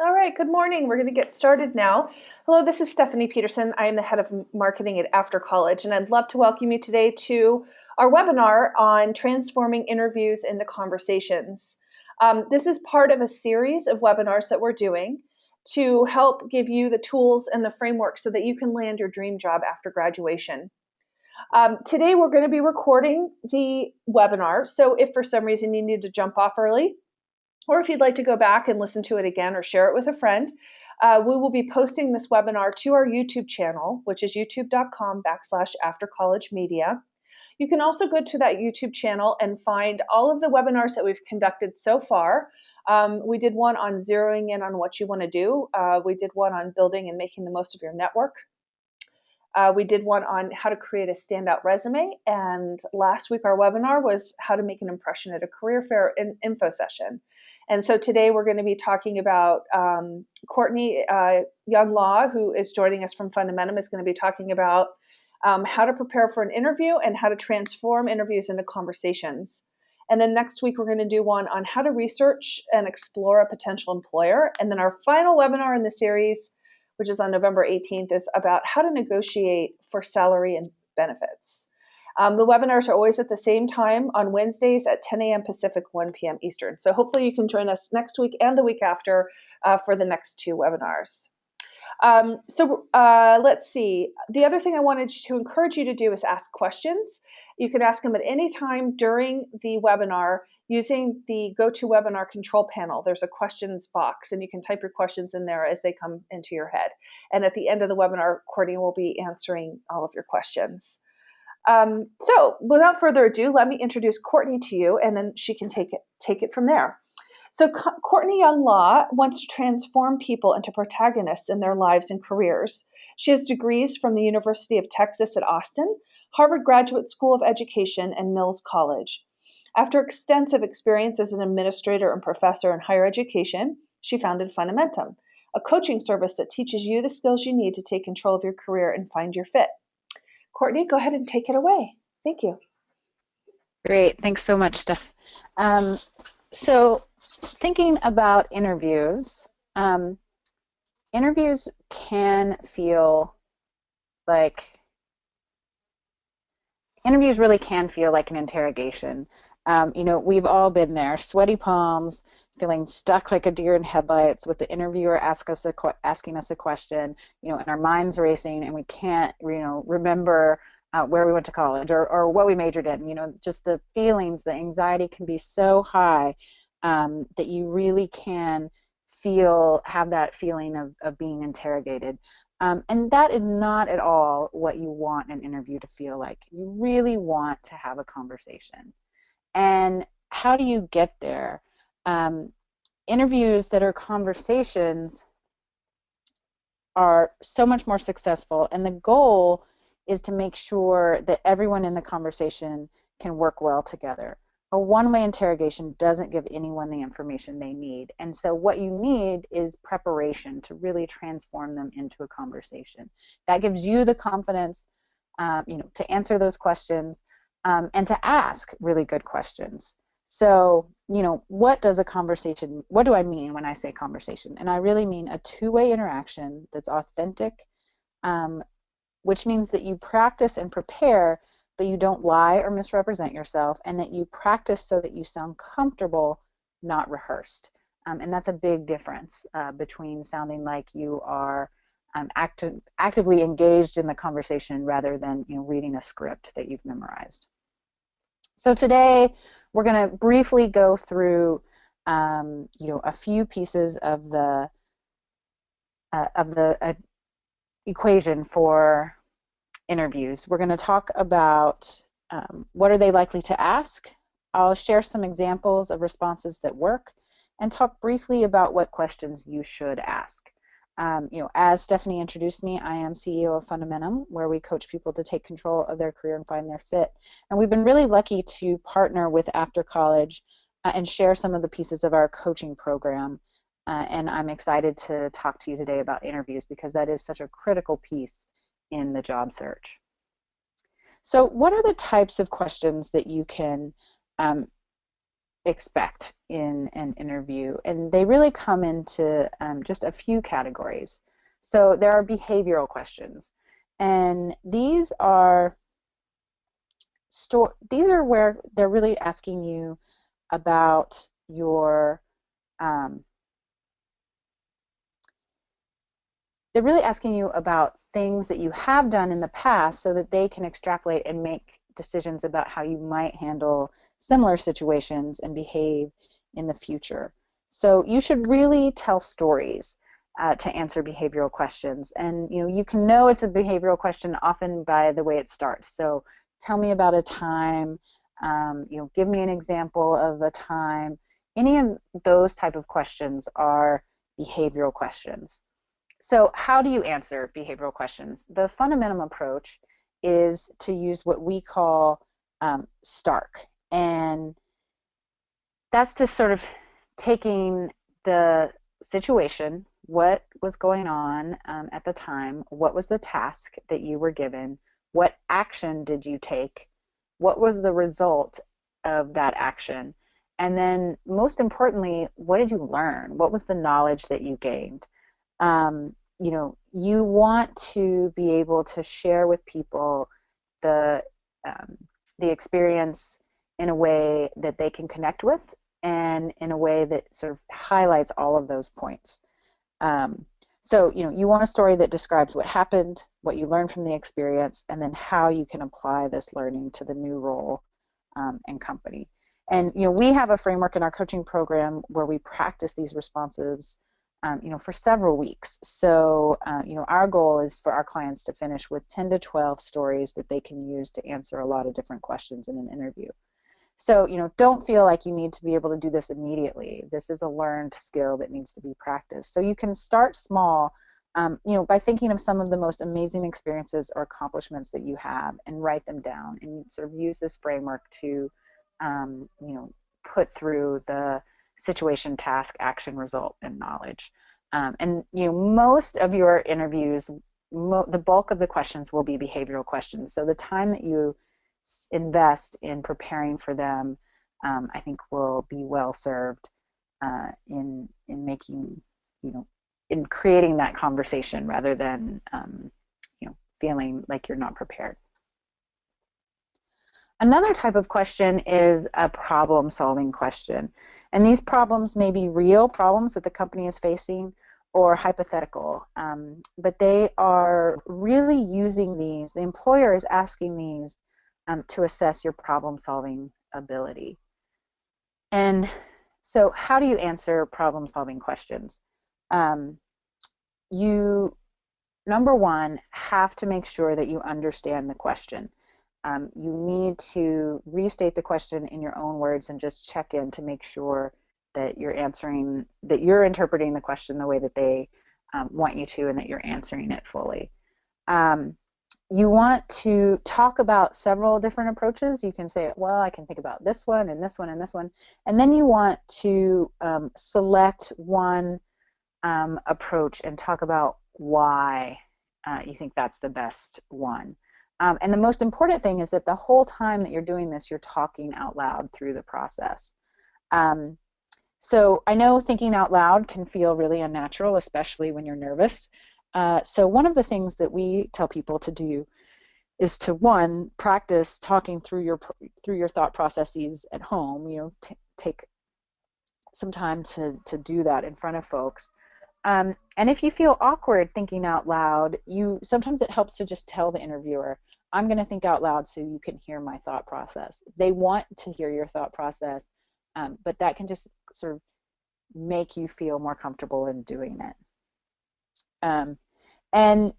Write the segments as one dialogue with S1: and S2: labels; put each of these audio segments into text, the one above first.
S1: All right, good morning. We're going to get started now. Hello, this is Stephanie Peterson. I am the head of marketing at After College, and I'd love to welcome you today to our webinar on transforming interviews into conversations. This is part of a series of webinars that we're doing to help give you the tools and the framework so that you can land your dream job after graduation. Today, we're going to be recording the webinar, so if for some reason you need to jump off early, or if you'd like to go back and listen to it again or share it with a friend, we will be posting this webinar to our YouTube channel, which is youtube.com/aftercollegemedia. You can also go to that YouTube channel and find all of the webinars that we've conducted so far. We did one on zeroing in on what you want to do. We did one on building and making the most of your network. We did one on how to create a standout resume. And last week, our webinar was how to make an impression at a career fair info session. And so today we're going to be talking about Courtney Young Law, who is joining us from Fundamentum, is going to be talking about how to prepare for an interview and how to transform interviews into conversations. And then next week, we're going to do one on how to research and explore a potential employer. And then our final webinar in the series, which is on November 18th, is about how to negotiate for salary and benefits. The webinars are always at the same time on Wednesdays at 10 a.m. Pacific, 1 p.m. Eastern. So hopefully you can join us next week and the week after for the next two webinars. Let's see. The other thing I wanted to encourage you to do is ask questions. You can ask them at any time during the webinar using the GoToWebinar control panel. There's a questions box, and you can type your questions in there as they come into your head. And at the end of the webinar, Courtney will be answering all of your questions. So without further ado, let me introduce Courtney to you, and then she can take it from there. So Courtney Young Law wants to transform people into protagonists in their lives and careers. She has degrees from the University of Texas at Austin, Harvard Graduate School of Education, and Mills College. After extensive experience as an administrator and professor in higher education, she founded Fundamentum, a coaching service that teaches you the skills you need to take control of your career and find your fit. Courtney, go ahead and take it away. Thank you.
S2: Great. Thanks so much, Steph. So thinking about interviews, interviews can feel like, interviews really can feel like an interrogation. We've all been there, sweaty palms, feeling stuck like a deer in headlights with the interviewer asking us a question, and our minds racing, and we can't, remember where we went to college or what we majored in. Just the feelings, the anxiety can be so high that you really can have that feeling of being interrogated. And that is not at all what you want an interview to feel like. You really want to have a conversation. And how do you get there? Interviews that are conversations are so much more successful, and the goal is to make sure that everyone in the conversation can work well together. A one-way interrogation doesn't give anyone the information they need, and so what you need is preparation to really transform them into a conversation. That gives you the confidence, to answer those questions and to ask really good questions. So, what do I mean when I say conversation? And I really mean a two-way interaction that's authentic, which means that you practice and prepare, but you don't lie or misrepresent yourself, and that you practice so that you sound comfortable, not rehearsed. And that's a big difference between sounding like you are actively engaged in the conversation rather than reading a script that you've memorized. So today we're going to briefly go through a few pieces of the equation for interviews. We're going to talk about what are they likely to ask. I'll share some examples of responses that work and talk briefly about what questions you should ask. As Stephanie introduced me, I am CEO of Fundamentum, where we coach people to take control of their career and find their fit. And we've been really lucky to partner with After College and share some of the pieces of our coaching program. And I'm excited to talk to you today about interviews because that is such a critical piece in the job search. So what are the types of questions that you can expect in an interview. And they really come into just a few categories. So there are behavioral questions. And these are where they're really asking you about your um, they're really asking you about things that you have done in the past so that they can extrapolate and make decisions about how you might handle similar situations and behave in the future. So you should really tell stories to answer behavioral questions. And you can know it's a behavioral question often by the way it starts. So tell me about a time, give me an example of a time. Any of those type of questions are behavioral questions. So how do you answer behavioral questions? The fundamental approach is to use what we call STARK. And that's just sort of taking the situation, what was going on at the time, what was the task that you were given, what action did you take, what was the result of that action, and then most importantly, what did you learn? What was the knowledge that you gained? You want to be able to share with people the um, the experience in a way that they can connect with, and in a way that sort of highlights all of those points. Um, you want a story that describes what happened, what you learned from the experience, and then how you can apply this learning to the new role and company. And we have a framework in our coaching program where we practice these responses, for several weeks. So, our goal is for our clients to finish with 10 to 12 stories that they can use to answer a lot of different questions in an interview. So, don't feel like you need to be able to do this immediately. This is a learned skill that needs to be practiced. So you can start small, by thinking of some of the most amazing experiences or accomplishments that you have and write them down and sort of use this framework to, put through the situation, task, action, result, and knowledge. Most of your interviews, the bulk of the questions will be behavioral questions. So the time that you invest in preparing for them, I think will be well served in making, in creating that conversation rather than, feeling like you're not prepared. Another type of question is a problem-solving question. And these problems may be real problems that the company is facing or hypothetical, but they are really using these, the employer is asking these to assess your problem-solving ability. And so how do you answer problem-solving questions? You, number one, have to make sure that you understand the question. You need to restate the question in your own words and just check in to make sure that you're interpreting the question the way that they want you to, and that you're answering it fully. You want to talk about several different approaches. You can say, well, I can think about this one and this one and this one. And then you want to select one approach and talk about why you think that's the best one. And the most important thing is that the whole time that you're doing this, you're talking out loud through the process. So I know thinking out loud can feel really unnatural, especially when you're nervous. So one of the things that we tell people to do is to, one, practice talking through your thought processes at home. Take some time to do that in front of folks. And if you feel awkward thinking out loud, sometimes it helps to just tell the interviewer, I'm going to think out loud so you can hear my thought process. They want to hear your thought process, but that can just sort of make you feel more comfortable in doing it. And,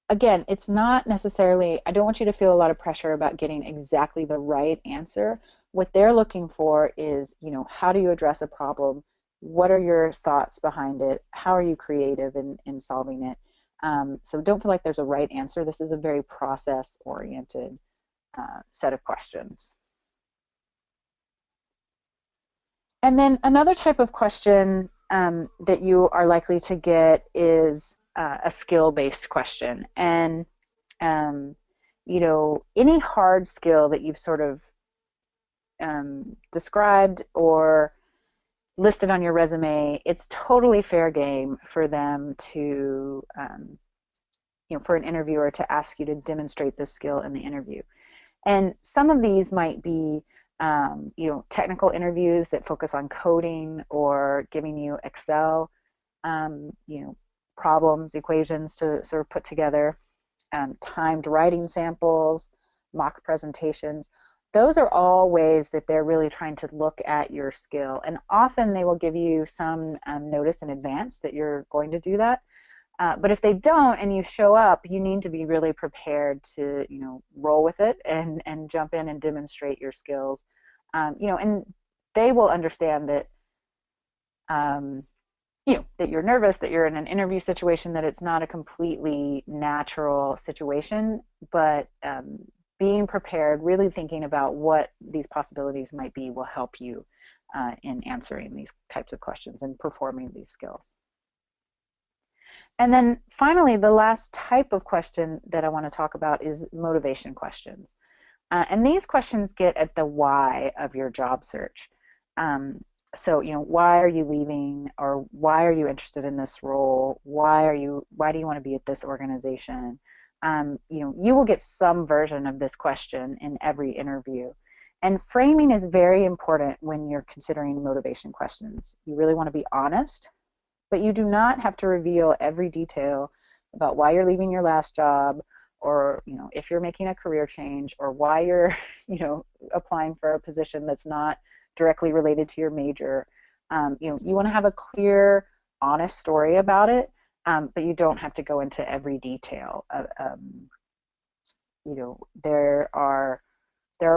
S2: again, it's not necessarily, I don't want you to feel a lot of pressure about getting exactly the right answer. What they're looking for is, how do you address a problem? What are your thoughts behind it? How are you creative in solving it? So don't feel like there's a right answer. This is a very process-oriented set of questions. And then another type of question that you are likely to get is a skill-based question. And, any hard skill that you've sort of described or listed on your resume, it's totally fair game for them to, for an interviewer to ask you to demonstrate this skill in the interview. And some of these might be, technical interviews that focus on coding or giving you Excel, problems, equations to sort of put together, timed writing samples, mock presentations. Those are all ways that they're really trying to look at your skill. And often they will give you some notice in advance that you're going to do that. But if they don't and you show up, you need to be really prepared to, roll with it and jump in and demonstrate your skills. And they will understand that, that you're nervous, that you're in an interview situation, that it's not a completely natural situation, but being prepared, really thinking about what these possibilities might be will help you in answering these types of questions and performing these skills. And then finally, the last type of question that I want to talk about is motivation questions. And these questions get at the why of your job search. So, why are you leaving, or why are you interested in this role? Why do you want to be at this organization? You will get some version of this question in every interview. And framing is very important when you're considering motivation questions. You really want to be honest, but you do not have to reveal every detail about why you're leaving your last job, or if you're making a career change, or why you're applying for a position that's not directly related to your major. You want to have a clear, honest story about it, but you don't have to go into every detail. There are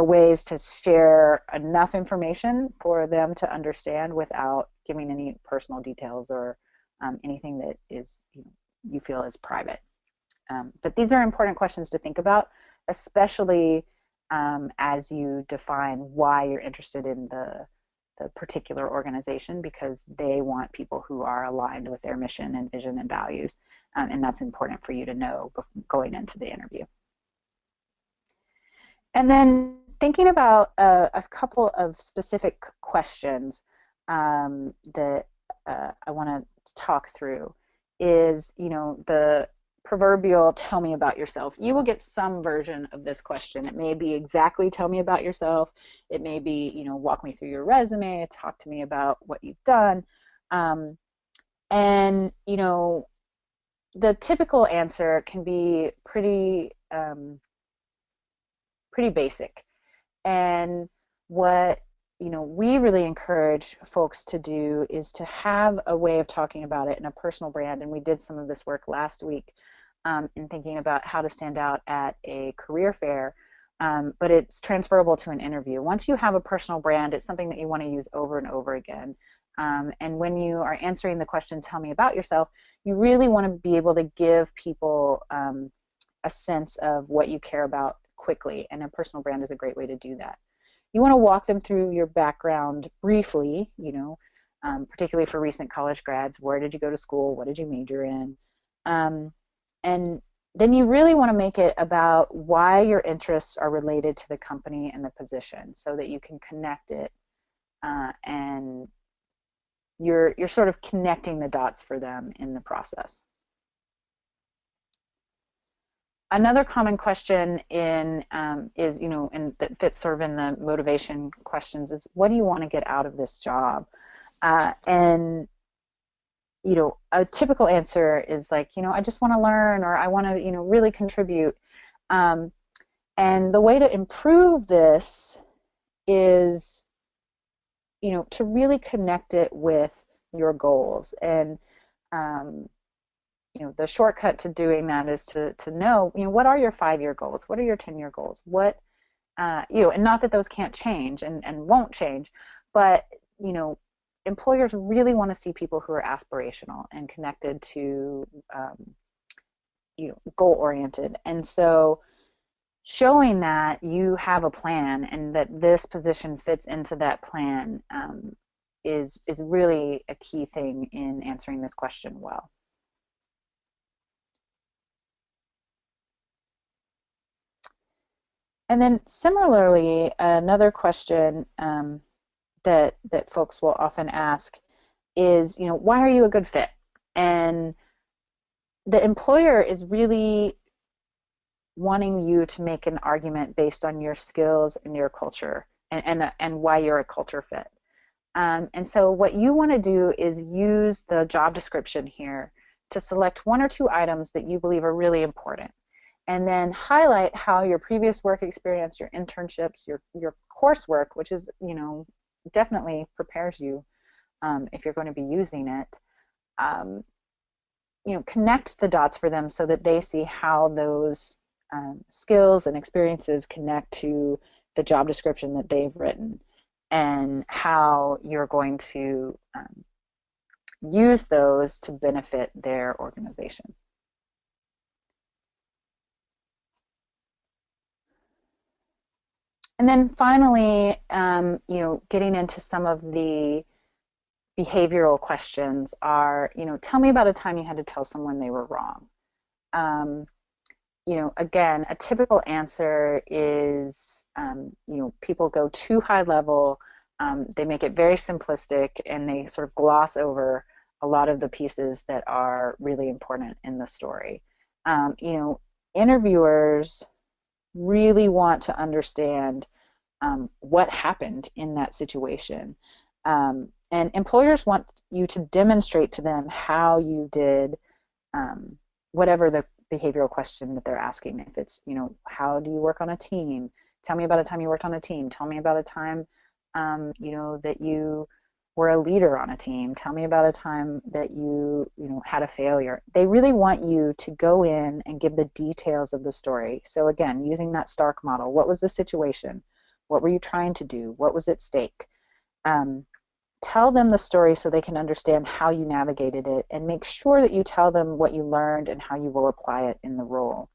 S2: ways to share enough information for them to understand without giving any personal details or anything that is you feel is private. But these are important questions to think about, especially as you define why you're interested in the particular organization, because they want people who are aligned with their mission and vision and values, and that's important for you to know going into the interview. And then thinking about a couple of specific questions that I want to talk through is, the proverbial tell me about yourself. You will get some version of this question. It may be exactly tell me about yourself. It may be, walk me through your resume, talk to me about what you've done. And, the typical answer can be pretty basic. And what we really encourage folks to do is to have a way of talking about it in a personal brand. And we did some of this work last week in thinking about how to stand out at a career fair, but it's transferable to an interview. Once you have a personal brand, it's something that you want to use over and over again. And when you are answering the question, tell me about yourself, you really want to be able to give people a sense of what you care about quickly, and a personal brand is a great way to do that. You want to walk them through your background briefly, particularly for recent college grads. Where did you go to school? What did you major in? And then you really want to make it about why your interests are related to the company and the position, so that you can connect it, and you're sort of connecting the dots for them in the process. Another common question is, and that fits sort of in the motivation questions, is what do you want to get out of this job? And a typical answer is like, I just want to learn, or I want to, really contribute. And the way to improve this is, to really connect it with your goals. And the shortcut to doing that is to know, what are your 5-year goals? What are your 10-year goals? What, and not that those can't change and won't change, but, employers really want to see people who are aspirational and connected to, goal-oriented. And so showing that you have a plan and that this position fits into that plan is really a key thing in answering this question well. And then similarly, another question that folks will often ask is, why are you a good fit? And the employer is really wanting you to make an argument based on your skills and your culture and why you're a culture fit. And so what you want to do is use the job description here to select one or two items that you believe are really important, and then highlight how your previous work experience, your internships, your coursework, which is, definitely prepares you if you're going to be using it, um, connect the dots for them so that they see how those skills and experiences connect to the job description that they've written, and how you're going to use those to benefit their organization. And then finally, getting into some of the behavioral questions are, tell me about a time you had to tell someone they were wrong. Um, again, a typical answer is, people go too high level, they make it very simplistic, and they sort of gloss over a lot of the pieces that are really important in the story. Interviewers really want to understand what happened in that situation. And employers want you to demonstrate to them how you did whatever the behavioral question that they're asking. If it's, how do you work on a team? Tell me about a time you worked on a team. Tell me about a time, that you were a leader on a team. Tell me about a time that you had a failure. They really want you to go in and give the details of the story. So again, using that Stark model, what was the situation? What were you trying to do? What was at stake? Tell them the story so they can understand how you navigated it, and make sure that you tell them what you learned and how you will apply it in the role.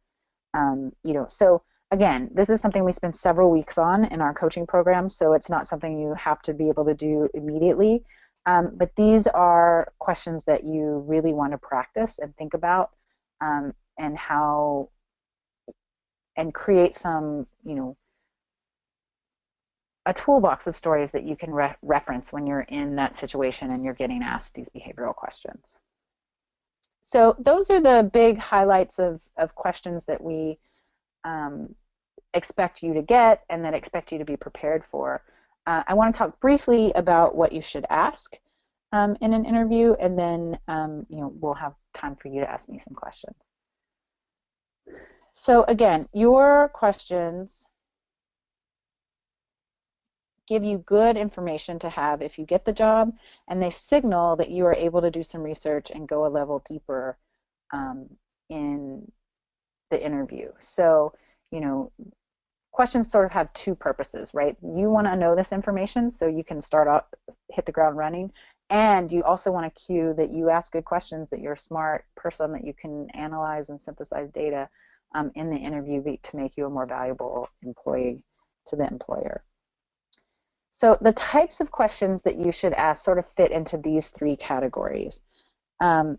S2: So again, this is something we spend several weeks on in our coaching program, so it's not something you have to be able to do immediately. But these are questions that you really want to practice and think about, and how, and create some, a toolbox of stories that you can reference when you're in that situation and you're getting asked these behavioral questions. So those are the big highlights of questions that we expect you to get and that expect you to be prepared for. I want to talk briefly about what you should ask in an interview, and then we'll have time for you to ask me some questions. So again, your questions give you good information to have if you get the job, and they signal that you are able to do some research and go a level deeper in the interview. So, questions sort of have two purposes, right? You want to know this information so you can start out, hit the ground running, and you also want to cue that you ask good questions, that you're a smart person, that you can analyze and synthesize data in the interview to make you a more valuable employee to the employer. So the types of questions that you should ask sort of fit into these three categories. And,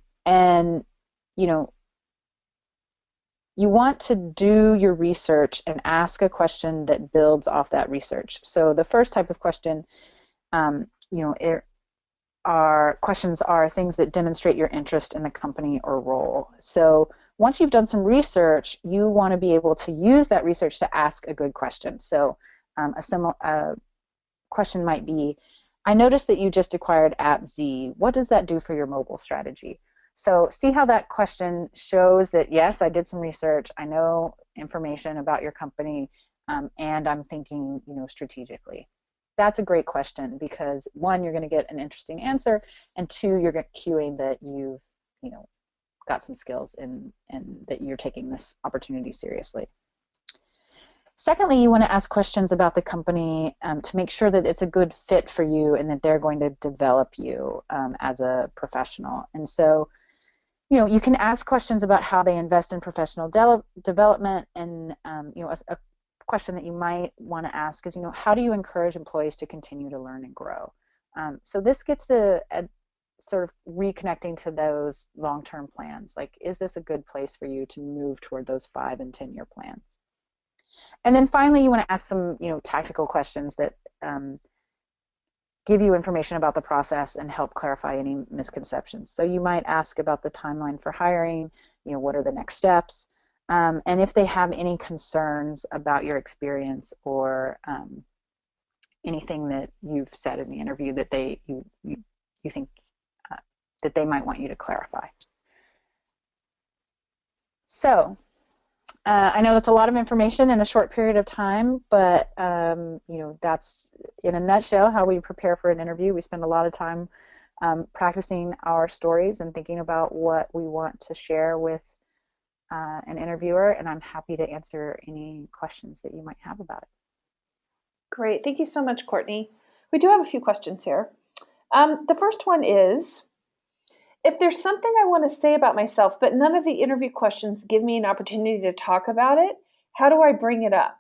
S2: you want to do your research and ask a question that builds off that research. So the first type of question, questions are things that demonstrate your interest in the company or role. So once you've done some research, you want to be able to use that research to ask a good question. So a question might be, I noticed that you just acquired app Z. What does that do for your mobile strategy? So see how that question shows that, yes, I did some research, I know information about your company, and I'm thinking, strategically. That's a great question because, one, you're going to get an interesting answer, and two, you're cueing that you've, got some skills and that you're taking this opportunity seriously. Secondly, you want to ask questions about the company to make sure that it's a good fit for you and that they're going to develop you as a professional. And so, you can ask questions about how they invest in professional development. And, a question that you might want to ask is, how do you encourage employees to continue to learn and grow? So this gets to sort of reconnecting to those long-term plans. Like, is this a good place for you to move toward those 5 and 10-year plans? And then finally, you want to ask some, tactical questions that give you information about the process and help clarify any misconceptions. So you might ask about the timeline for hiring, what are the next steps, and if they have any concerns about your experience or anything that you've said in the interview that you think that they might want you to clarify. So I know that's a lot of information in a short period of time, but that's in a nutshell how we prepare for an interview. We spend a lot of time practicing our stories and thinking about what we want to share with an interviewer, and I'm happy to answer any questions that you might have about it.
S1: Great. Thank you so much, Courtney. We do have a few questions here. The first one is, if there's something I want to say about myself, but none of the interview questions give me an opportunity to talk about it, how do I bring it up?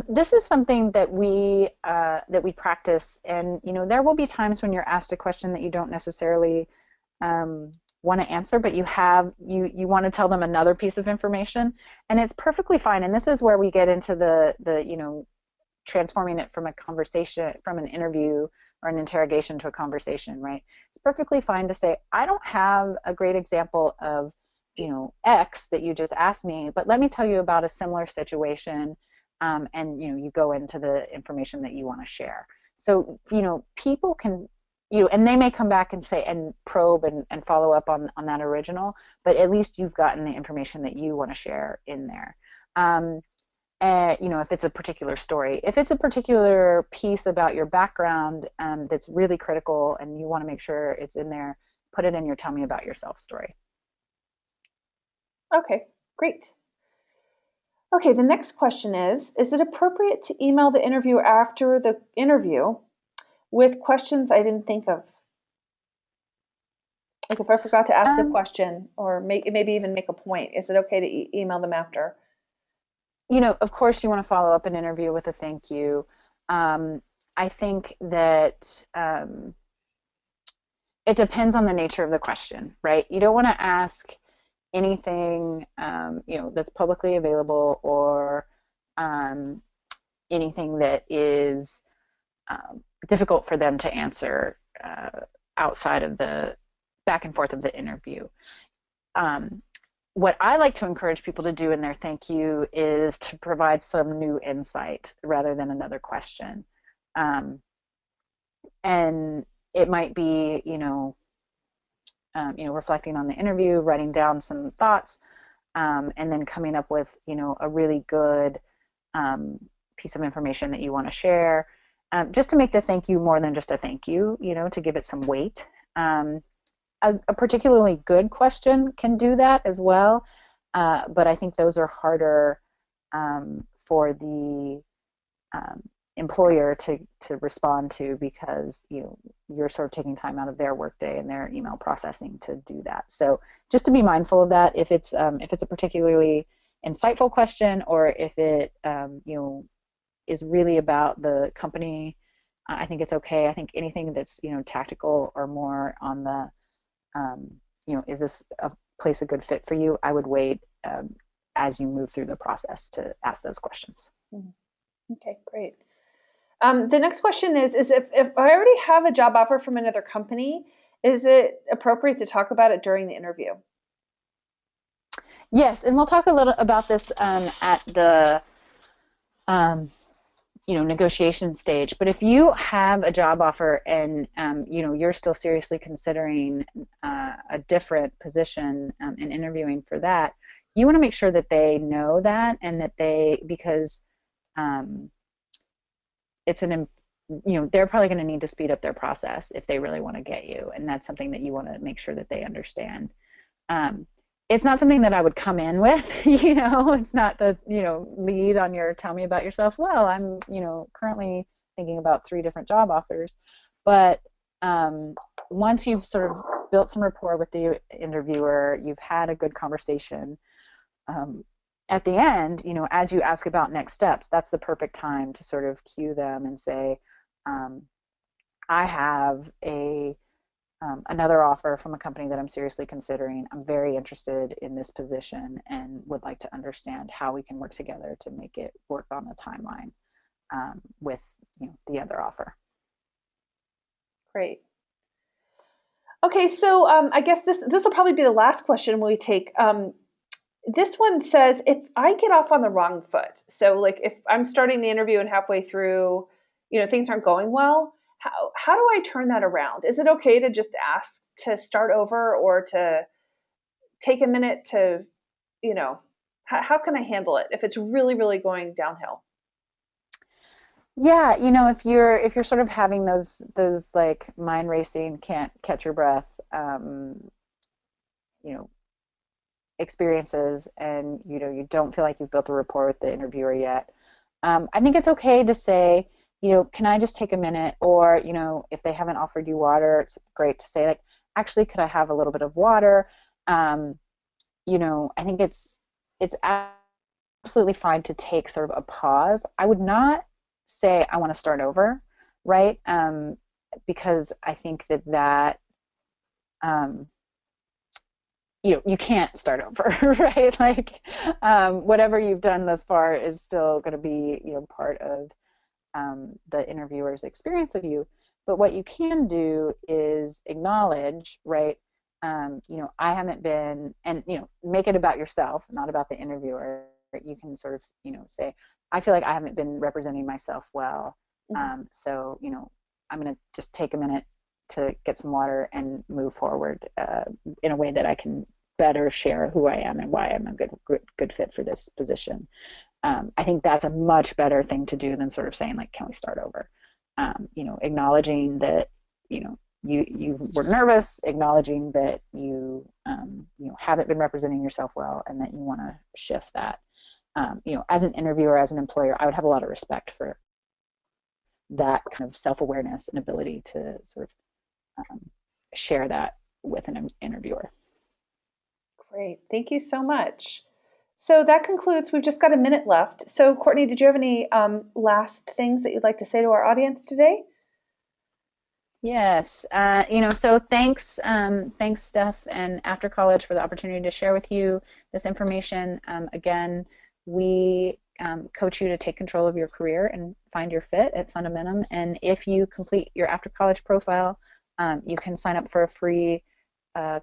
S2: This is something that we practice, and there will be times when you're asked a question that you don't necessarily want to answer, but you want to tell them another piece of information, and it's perfectly fine. And this is where we get into the transforming it from a conversation, from an interview or an interrogation to a conversation, right? It's perfectly fine to say, I don't have a great example of, X that you just asked me, but let me tell you about a similar situation, and you go into the information that you want to share. So, people can, and they may come back and say and probe and follow up on that original, but at least you've gotten the information that you want to share in there. If it's a particular story. If it's a particular piece about your background that's really critical and you want to make sure it's in there, put it in your tell me about yourself story.
S1: Okay, great. Okay, the next question is it appropriate to email the interviewer after the interview with questions I didn't think of? Like if I forgot to ask a question or maybe even make a point, is it okay to email them after?
S2: Of course you want to follow up an interview with a thank you. I think that it depends on the nature of the question, right? You don't want to ask anything, that's publicly available or anything that is difficult for them to answer outside of the back and forth of the interview. What I like to encourage people to do in their thank you is to provide some new insight rather than another question. And it might be, reflecting on the interview, writing down some thoughts, and then coming up with, a really good piece of information that you want to share, just to make the thank you more than just a thank you, to give it some weight. A particularly good question can do that as well, but I think those are harder for the employer to respond to because you're sort of taking time out of their workday and their email processing to do that. So just to be mindful of that, if it's a particularly insightful question or if it is really about the company, I think it's okay. I think anything that's tactical or more on the is this a place a good fit for you? I would wait as you move through the process to ask those questions.
S1: Okay, great. The next question is if I already have a job offer from another company, is it appropriate to talk about it during the interview?
S2: Yes, and we'll talk a little about this at the negotiation stage. But if you have a job offer and you're still seriously considering a different position and interviewing for that, you want to make sure that they know that and that because they're probably going to need to speed up their process if they really want to get you, and that's something that you want to make sure that they understand. It's not something that I would come in with, it's not the, lead on your tell me about yourself. Well, I'm, currently thinking about 3 different job offers. But once you've sort of built some rapport with the interviewer, you've had a good conversation, at the end, as you ask about next steps, that's the perfect time to sort of cue them and say, I have a another offer from a company that I'm seriously considering. I'm very interested in this position and would like to understand how we can work together to make it work on the timeline with the other offer.
S1: Great. Okay, so I guess this will probably be the last question we take. This one says, if I get off on the wrong foot, so like if I'm starting the interview and halfway through, things aren't going well, how do I turn that around? Is it okay to just ask to start over or to take a minute to, how can I handle it if it's really, really going downhill?
S2: Yeah, if you're sort of having those like mind racing, can't catch your breath, you know, experiences, and you don't feel like you've built a rapport with the interviewer yet, I think it's okay to say, can I just take a minute? Or, if they haven't offered you water, it's great to say like, actually, could I have a little bit of water? Um, I think it's absolutely fine to take sort of a pause. I would not say I want to start over, right? Because I think that um, you can't start over, right? Like whatever you've done thus far is still going to be part of the interviewer's experience of you. But what you can do is acknowledge, right? I haven't been, and make it about yourself, not about the interviewer. You can sort of, say, I feel like I haven't been representing myself well.
S1: Mhm.
S2: So, I'm going to just take a minute to get some water and move forward in a way that I can better share who I am and why I'm a good fit for this position. I think that's a much better thing to do than sort of saying like, can we start over? Acknowledging that you were nervous, acknowledging that you haven't been representing yourself well, and that you want to shift that. As an interviewer, as an employer, I would have a lot of respect for that kind of self-awareness and ability to sort of share that with an interviewer.
S1: Great. Thank you so much. So that concludes, we've just got a minute left. So, Courtney, did you have any last things that you'd like to say to our audience today?
S2: Yes, so thanks, Steph and After College for the opportunity to share with you this information. Again, we coach you to take control of your career and find your fit at Fundamentum. And if you complete your After College profile, you can sign up for a free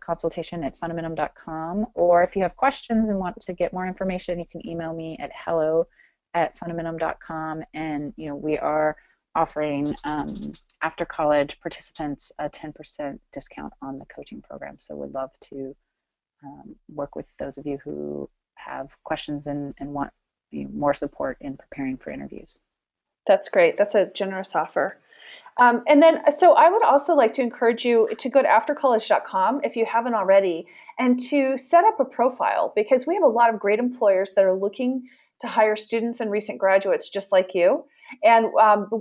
S2: consultation at fundamentum.com. Or if you have questions and want to get more information, you can email me at hello@fundamentum.com. And we are offering after college participants a 10% discount on the coaching program. So we'd love to work with those of you who have questions and want more support in preparing for interviews.
S1: That's great. That's a generous offer. And then, so I would also like to encourage you to go to aftercollege.com if you haven't already, and to set up a profile, because we have a lot of great employers that are looking to hire students and recent graduates just like you. And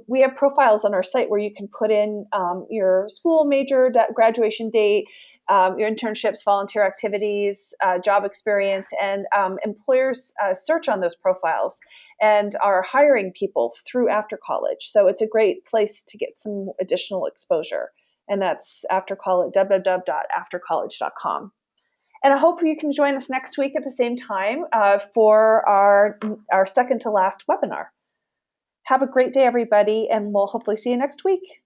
S1: we have profiles on our site where you can put in your school major, graduation date, your internships, volunteer activities, job experience, and employers search on those profiles and are hiring people through after college. So it's a great place to get some additional exposure. And that's after college, www.aftercollege.com. And I hope you can join us next week at the same time for our second to last webinar. Have a great day, everybody, and we'll hopefully see you next week.